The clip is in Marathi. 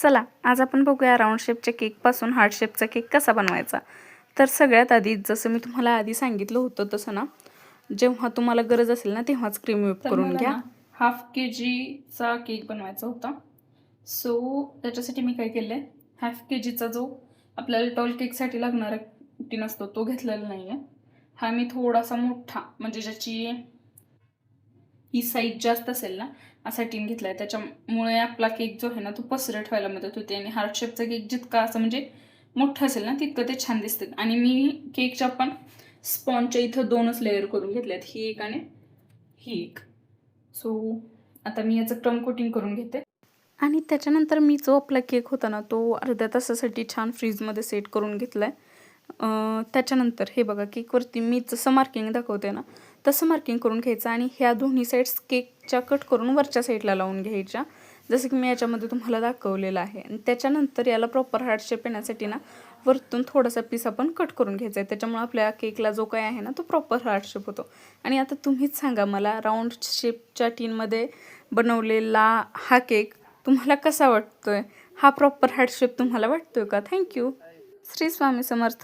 चला आज आपण बघूया राऊंड शेपच्या केकपासून हार्ट शेपचा केक कसा बनवायचा। तर सगळ्यात आधी जसं मी तुम्हाला आधी सांगितलं होतं तसं ना, जेव्हा तुम्हाला गरज असेल ना तेव्हाच क्रीम व्हिप करून घ्या। हाफ केजीचा केक बनवायचा होता, सो त्याच्यासाठी मी काय केलंय, हाफ केजीचा जो आपल्याला टॉल केकसाठी लागणारा टीन असतो तो घेतलेला नाही आहे। हा मी थोडासा मोठा, म्हणजे ज्याची ही साईज जास्त असेल ना असा टीन घेतलाय, त्याच्यामुळे आपला केक जो आहे ना तो पसरट व्हायला मदत होते आणि हार्ट शेपचा केक जितका असं म्हणजे मोठं असेल ना तितकं ते छान दिसते। आणि मी केकच्या पण स्पॉन्जच्या इथं 2च लेअर करून घेतल्यात, ही एक आणि ही एक। सो आता मी याचं क्रम कोटिंग करून घेते आणि त्याच्यानंतर मी जो आपला केक होता ना तो अर्ध्या तासासाठी छान फ्रीजमध्ये सेट करून घेतलाय। त्याच्यानंतर हे बघा, केकवरती मी जसं मार्किंग दाखवते ना तसं मार्किंग करून घ्यायचं आणि ह्या दोन्ही साईड्स केकच्या कट करून वरच्या साईडला लावून घ्यायच्या, जसं की मी याच्यामध्ये तुम्हाला दाखवलेलं आहे। आणि त्याच्यानंतर याला प्रॉपर हार्ट शेप येण्यासाठी ना वरतून थोडासा पीस आपण कट करून घ्यायचा आहे, त्याच्यामुळे आपल्या केकला जो काय आहे ना तो प्रॉपर हार्ट शेप होतो। आणि आता तुम्हीच सांगा मला, राऊंड शेपच्या टीनमध्ये बनवलेला हा केक तुम्हाला कसा वाटतोय? हा प्रॉपर हार्ट शेप तुम्हाला वाटतोय का? थँक्यू। श्री स्वामी समर्थ।